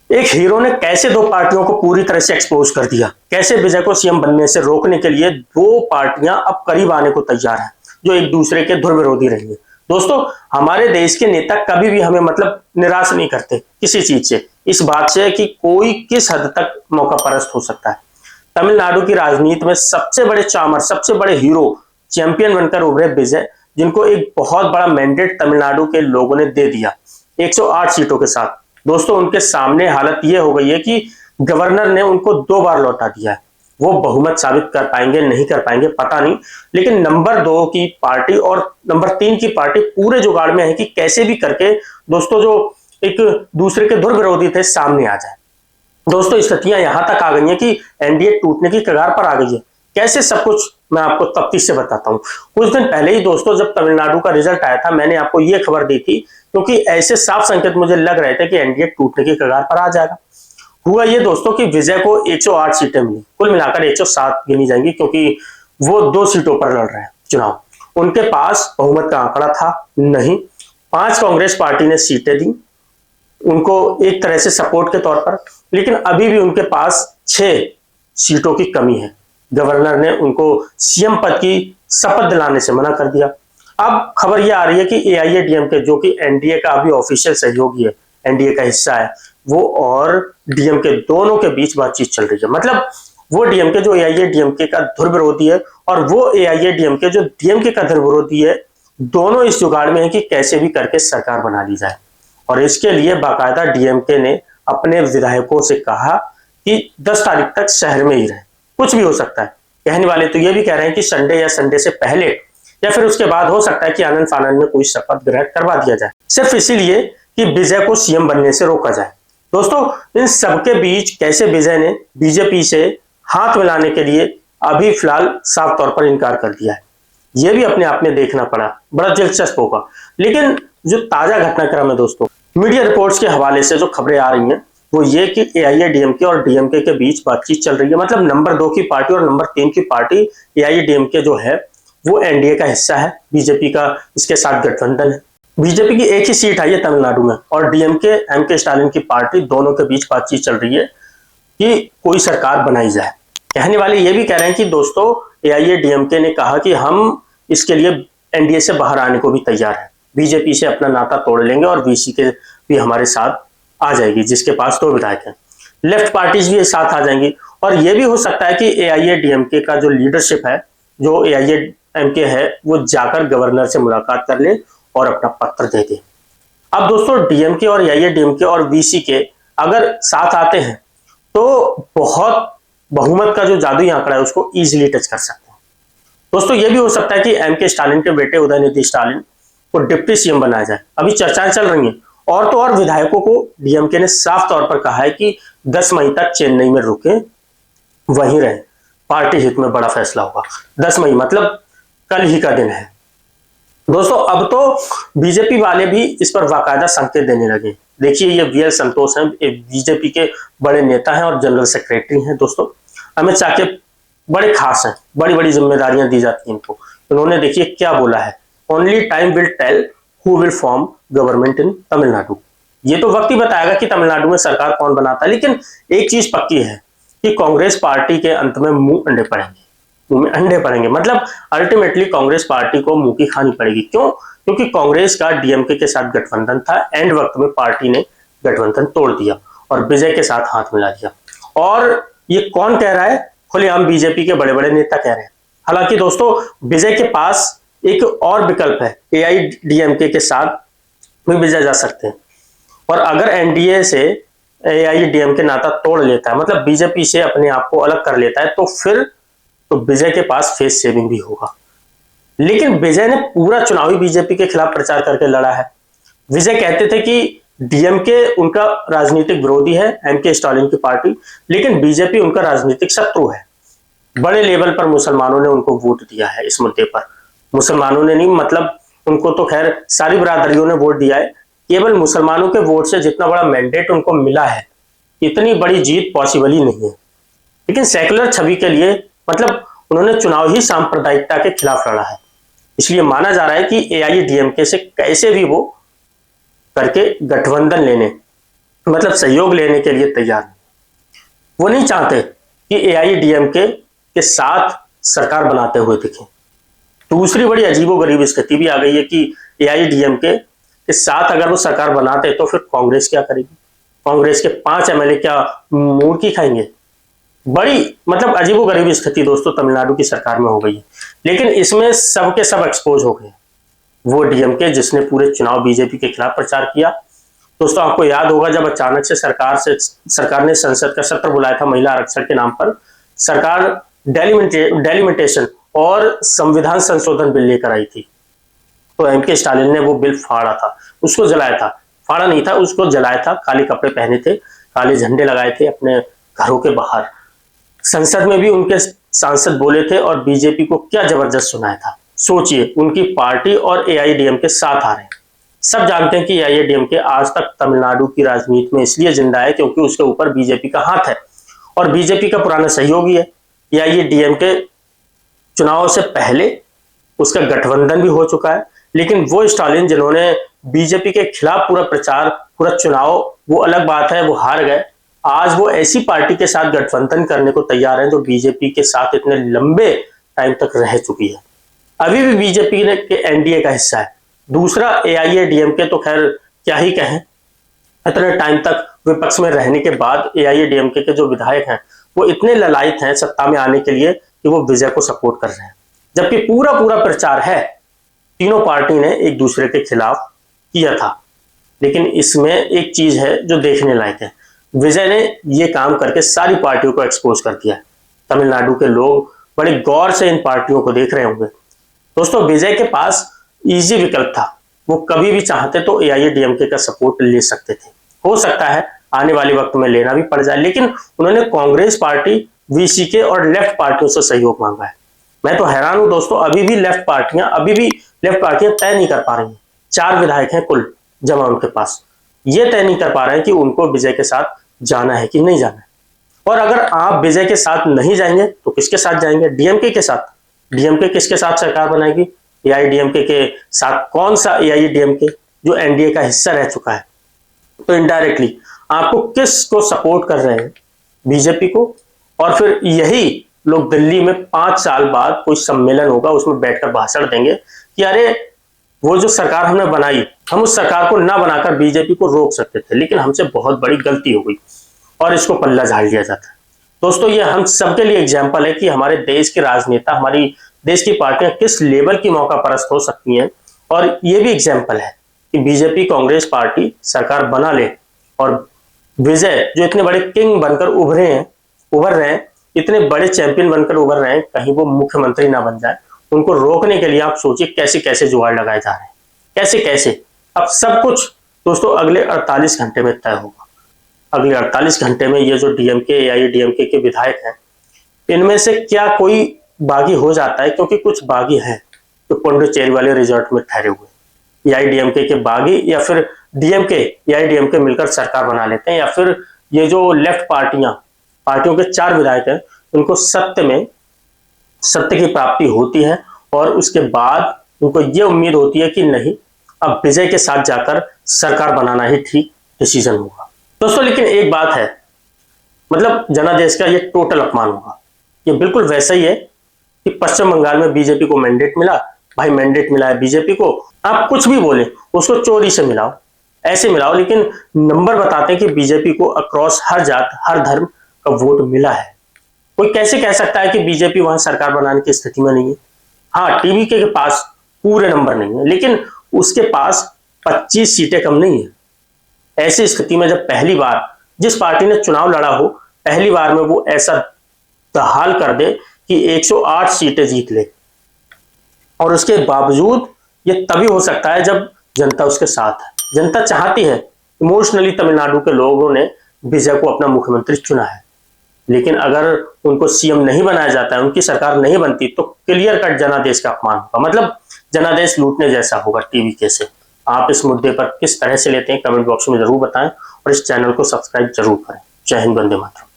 एक हीरो ने कैसे दो पार्टियों को पूरी तरह से एक्सपोज कर दिया, कैसे विजय को सीएम बनने से रोकने के लिए दो पार्टियां अब करीब आने को तैयार हैं, जो एक दूसरे के धुर विरोधी रही है। दोस्तों, हमारे देश के नेता कभी भी हमें मतलब निराश नहीं करते किसी चीज से, इस बात से कि कोई किस हद तक मौका परस्त हो सकता है। तमिलनाडु की राजनीति में सबसे बड़े चामर, सबसे बड़े हीरो, चैंपियन बनकर उभरे विजय, जिनको एक बहुत बड़ा मैंडेट तमिलनाडु के लोगों ने दे दिया 108 सीटों के साथ। दोस्तों, उनके सामने हालत यह हो गई है कि गवर्नर ने उनको 2 बार लौटा दिया है। वो बहुमत साबित कर पाएंगे नहीं कर पाएंगे पता नहीं, लेकिन नंबर 2 की पार्टी और नंबर 3 की पार्टी पूरे जुगाड़ में है कि कैसे भी करके दोस्तों जो एक दूसरे के धुर विरोधी थे सामने आ जाए। दोस्तों, स्थितियां यहां तक आ गई हैं कि एनडीए टूटने की कगार पर आ गई है। कैसे, सब कुछ मैं आपको तफ्तीश से बताता हूं। कुछ दिन पहले ही दोस्तों, जब तमिलनाडु का रिजल्ट आया था, मैंने आपको यह खबर दी थी क्योंकि ऐसे साफ संकेत मुझे लग रहे थे कि एनडीए टूटने की कगार पर आ जाएगा। हुआ ये दोस्तों कि विजय को 108 सीटें मिली, कुल मिलाकर 107 गिनी जाएंगी क्योंकि वो 2 सीटों पर लड़ रहे हैं चुनाव। उनके पास बहुमत का आंकड़ा था नहीं। 5 कांग्रेस पार्टी ने सीटें दी उनको एक तरह से सपोर्ट के तौर पर, लेकिन अभी भी उनके पास 6 सीटों की कमी है। गवर्नर ने उनको सीएम पद की शपथ दिलाने से मना कर दिया। अब खबर यह आ रही है कि एआईएडीएमके, जो कि एनडीए का अभी ऑफिशियल सहयोगी है, एनडीए का हिस्सा है, वो और डीएमके दोनों के बीच बातचीत चल रही है। मतलब वो डीएमके जो एआईएडीएमके का धुर विरोधी है और वो एआईएडीएमके जो डीएमके का धुर विरोधी है, दोनों इस जुगाड़ में है कि कैसे भी करके सरकार बना ली जाए। और इसके लिए बाकायदा डीएमके ने अपने विधायकों से कहा कि 10 तारीख तक शहर में ही रहे, कुछ भी हो सकता है। कहने वाले तो ये भी कह रहे हैं कि संडे या संडे से पहले या फिर उसके बाद हो सकता है कि आनंद फानंद में कोई शपथ ग्रहण करवा दिया जाए, सिर्फ इसीलिए कि विजय को सीएम बनने से रोका जाए। दोस्तों, इन सबके बीच कैसे विजय ने बीजेपी से हाथ मिलाने के लिए अभी फिलहाल साफ तौर पर इनकार कर दिया है, यह भी अपने आप में देखना पड़ा, बड़ा दिलचस्प होगा। लेकिन जो ताजा घटनाक्रम है दोस्तों, मीडिया रिपोर्ट्स के हवाले से जो खबरें आ रही हैं वो ये कि एआईएडीएमके और डीएमके के बीच बातचीत चल रही है। मतलब नंबर 2 की पार्टी और नंबर 3 की पार्टी एआईएडीएमके जो है वो एनडीए का हिस्सा है, बीजेपी का इसके साथ गठबंधन है। बीजेपी की एक ही सीट आई है तमिलनाडु में और डीएमके एमके स्टालिन की पार्टी, दोनों के बीच बातचीत चल रही है कि कोई सरकार बनाई जाए। कहने वाले ये भी कह रहे हैं कि दोस्तों, एआईएडीएमके ने कहा कि हम इसके लिए एनडीए से बाहर आने को भी तैयार है, बीजेपी से अपना नाता तोड़ लेंगे और वीसी के भी हमारे साथ आ जाएगी, जिसके पास 2 विधायक हैं। लेफ्ट पार्टीज भी साथ आ जाएंगी और यह भी हो सकता है कि एआईएडीएमके का जो लीडरशिप है, जो एआईएडीएमके है, वो जाकर गवर्नर से मुलाकात कर ले और अपना पत्र दे दे। अब दोस्तों, डीएमके और एआईएडीएमके और वीसी के अगर साथ आते हैं तो बहुत बहुमत का जो जादुई आंकड़ा है उसको इजीली टच कर सकते हैं। दोस्तों, यह भी हो सकता है कि एमके स्टालिन के बेटे उदयनिधि स्टालिन को डिप्टी सीएम बनाया जाए। अभी चर्चाएं चल रही हैं और तो और विधायकों को डीएमके ने साफ तौर पर कहा है कि 10 मई तक चेन्नई में रुके, वहीं रहे, पार्टी हित में बड़ा फैसला होगा। 10 मई मतलब कल ही का दिन है दोस्तों। अब तो बीजेपी वाले भी इस पर बाकायदा संकेत देने लगे। देखिए, ये वीएल संतोष हैं, बीजेपी के बड़े नेता हैं और जनरल सेक्रेटरी हैं दोस्तों। अमित शाह के बड़े खास हैं, बड़ी बड़ी जिम्मेदारियां दी जाती हैं इनको। उन्होंने देखिए क्या बोला है, only time will tell who will form government in Tamil Nadu. ये तो वक्त ही बताएगा कि तमिलनाडु में सरकार कौन बनाता है, लेकिन एक चीज पक्की है कि कांग्रेस पार्टी के अंत में मुंह अंडे पड़ेंगे, मुंह में अंडे पड़ेंगे। मतलब अल्टीमेटली कांग्रेस पार्टी को मुंह की खानी पड़ेगी। क्यों? क्योंकि कांग्रेस का डीएमके के साथ गठबंधन था, एंड वक्त में पार्टी ने गठबंधन तोड़ दिया और विजय के साथ हाथ मिला दिया। और ये कौन कह रहा है? खुलेआम बीजेपी के बड़े बड़े नेता कह रहे हैं। हालांकि दोस्तों, विजय के पास एक और विकल्प है, एआईडीएमके के साथ भी विजय जा सकते हैं। और अगर एनडीए से एआईडीएमके नाता तोड़ लेता है, मतलब बीजेपी से अपने आप को अलग कर लेता है, तो फिर तो विजय के पास फेस सेविंग भी होगा। लेकिन विजय ने पूरा चुनावी बीजेपी के खिलाफ प्रचार करके लड़ा है। विजय कहते थे कि डीएमके उनका राजनीतिक विरोधी है, एमके स्टालिन की पार्टी, लेकिन बीजेपी उनका राजनीतिक शत्रु है। बड़े लेवल पर मुसलमानों ने उनको वोट दिया है इस मुद्दे पर। मुसलमानों ने नहीं, मतलब उनको तो खैर सारी बरादरियों ने वोट दिया है। केवल मुसलमानों के वोट से जितना बड़ा मैंडेट उनको मिला है, इतनी बड़ी जीत पॉसिबल ही नहीं है। लेकिन सेकुलर छवि के लिए, मतलब उन्होंने चुनाव ही सांप्रदायिकता के खिलाफ लड़ा है। इसलिए माना जा रहा है कि एआईएडीएमके से कैसे भी वो करके गठबंधन लेने मतलब सहयोग लेने के लिए तैयार नहीं। वो नहीं चाहते कि एआईएडीएमके के साथ सरकार बनाते हुए दिखे। दूसरी बड़ी अजीबोगरीब स्थिति भी आ गई है कि एआईएडीएमके के साथ अगर वो सरकार बनाते तो फिर कांग्रेस क्या करेगी? कांग्रेस के 5 एमएलए क्या मुर्गी खाएंगे? बड़ी मतलब अजीबोगरीब स्थिति दोस्तों तमिलनाडु की सरकार में हो गई है। लेकिन इसमें सबके सब एक्सपोज हो गए। वो डीएमके जिसने पूरे चुनाव बीजेपी के खिलाफ प्रचार किया। दोस्तों आपको याद होगा जब अचानक से सरकार ने संसद का सत्र बुलाया था महिला आरक्षण के नाम पर, सरकार डेलिमिटेशन और संविधान संशोधन बिल लेकर आई थी। तो एमके स्टालिन ने वो बिल फाड़ा था, उसको जलाया था। फाड़ा नहीं था, उसको जलाया था। काले कपड़े पहने थे, काले झंडे लगाए थे अपने घरों के बाहर। संसद में भी उनके सांसद बोले थे और बीजेपी को क्या जबरदस्त सुनाया था। सोचिए, उनकी पार्टी और एआईएडीएमके साथ आ रहे हैं। सब जानते हैं कि एआईएडीएमके आज तक तमिलनाडु की राजनीति में इसलिए जिंदा है क्योंकि उसके ऊपर बीजेपी का हाथ है और बीजेपी का पुराना सहयोगी है। एआईएडीएमके चुनाव से पहले उसका गठबंधन भी हो चुका है, लेकिन वो स्टालिन जिन्होंने बीजेपी के खिलाफ पूरा प्रचार, पूरा चुनाव, वो अलग बात है वो हार गए, आज वो ऐसी पार्टी के साथ गठबंधन करने को तैयार है जो बीजेपी के साथ इतने लंबे टाइम तक रह चुकी है, अभी भी बीजेपी के एनडीए का हिस्सा है। दूसरा एआईएडीएमके तो खैर क्या ही कहें, इतने टाइम तक विपक्ष में रहने के बाद एआईएडीएमके के जो विधायक हैं वो इतने ललायत हैं सत्ता में आने के लिए कि वो विजय को सपोर्ट कर रहे हैं, जबकि पूरा प्रचार है तीनों पार्टी ने एक दूसरे के खिलाफ किया था। लेकिन इसमें एक चीज है जो देखने लायक है, विजय ने ये काम करके सारी पार्टियों को एक्सपोज कर दिया है। तमिलनाडु के लोग बड़े गौर से इन पार्टियों को देख रहे होंगे। दोस्तों विजय के पास इजी विकल्प था, वो कभी भी चाहते तो एआईएडीएमके का सपोर्ट ले सकते थे। हो सकता है आने वाले वक्त में लेना भी पड़ जाए, लेकिन उन्होंने कांग्रेस पार्टी, वीसीके और लेफ्ट पार्टियों से सहयोग मांगा है। मैं तो हैरान हूं दोस्तों, अभी भी लेफ्ट पार्टियां तय नहीं कर पा रही हैं। 4 विधायक हैं कुल जमा उनके पास, ये तय नहीं कर पा रहे हैं कि उनको विजय के साथ जाना है कि नहीं जाना है। और अगर आप विजय के साथ नहीं जाएंगे तो किसके साथ जाएंगे? डीएमके के साथ। डीएमके किसके साथ सरकार बनाएगी? एआईएडीएमके के साथ। कौन सा एआईएडीएमके जो एनडीए का हिस्सा रह चुका है? तो इनडायरेक्टली आपको किसको सपोर्ट कर रहे हैं? बीजेपी को। और फिर यही लोग दिल्ली में 5 साल बाद कोई सम्मेलन होगा, उसमें बैठकर भाषण देंगे कि अरे वो जो सरकार हमने बनाई, हम उस सरकार को ना बनाकर बीजेपी को रोक सकते थे, लेकिन हमसे बहुत बड़ी गलती हो गई, और इसको पल्ला झाड़ लिया जाता है। दोस्तों ये हम सबके लिए एग्जाम्पल है कि हमारे देश के राजनेता, हमारी देश की पार्टियां किस लेवल की मौका परस्त हो सकती हैं। और ये भी एग्जाम्पल है कि बीजेपी कांग्रेस पार्टी सरकार बना ले और विजय जो इतने बड़े किंग बनकर उभर रहे हैं, इतने बड़े चैंपियन बनकर उभर रहे हैं, कहीं वो मुख्यमंत्री ना बन जाए। उनको रोकने के लिए आप सोचिए कैसे कैसे जुगाड़ लगाए जा रहे हैं, कैसे कैसे। अब सब कुछ दोस्तों अगले 48 घंटे में तय होगा। अगले 48 घंटे में ये जो डीएमके, एआईएडीएमके के विधायक हैं, इनमें से क्या कोई बागी हो जाता है, क्योंकि कुछ बागी हैं जो पुडुचेरी वाले रिजॉर्ट में ठहरे हुए। एआईएडीएमके के बागी या फिर डीएमके एआईएडीएमके मिलकर सरकार बना लेते हैं, या फिर ये जो लेफ्ट पार्टियों के 4 विधायक हैं, उनको सत्य की प्राप्ति होती है और उसके बाद उनको ये उम्मीद होती है कि नहीं, अब विजय के साथ जाकर सरकार बनाना ही ठीक डिसीजन होगा। दोस्तों लेकिन एक बात है, मतलब जनादेश का ये टोटल अपमान होगा। ये बिल्कुल वैसा ही है कि पश्चिम बंगाल में बीजेपी को मैंडेट मिला, भाई मैंडेट मिला है बीजेपी को, आप कुछ भी बोले उसको चोरी से मिलाओ, ऐसे मिलाओ, लेकिन नंबर बताते हैं कि बीजेपी को अक्रॉस हर जात, हर धर्म का वोट मिला है। कोई कैसे कह सकता है कि बीजेपी वहां सरकार बनाने की स्थिति में नहीं है? हाँ, टीवी के पास पूरे नंबर नहीं है, लेकिन उसके पास 25 सीटें कम नहीं है। ऐसी स्थिति में जब पहली बार जिस पार्टी ने चुनाव लड़ा हो, पहली बार में वो ऐसा हाल कर दे कि 108 सीटें जीत ले, और उसके बावजूद ये तभी हो सकता है जब जनता उसके साथ है। जनता चाहती है, इमोशनली तमिलनाडु के लोगों ने विजय को अपना मुख्यमंत्री चुना है, लेकिन अगर उनको सीएम नहीं बनाया जाता है, उनकी सरकार नहीं बनती, तो क्लियर कट जनादेश का अपमान होगा, मतलब जनादेश लूटने जैसा होगा टीवी के से। आप इस मुद्दे पर किस तरह से लेते हैं कमेंट बॉक्स में जरूर बताएं और इस चैनल को सब्सक्राइब जरूर करें। जय हिंद, वंदे मातरम।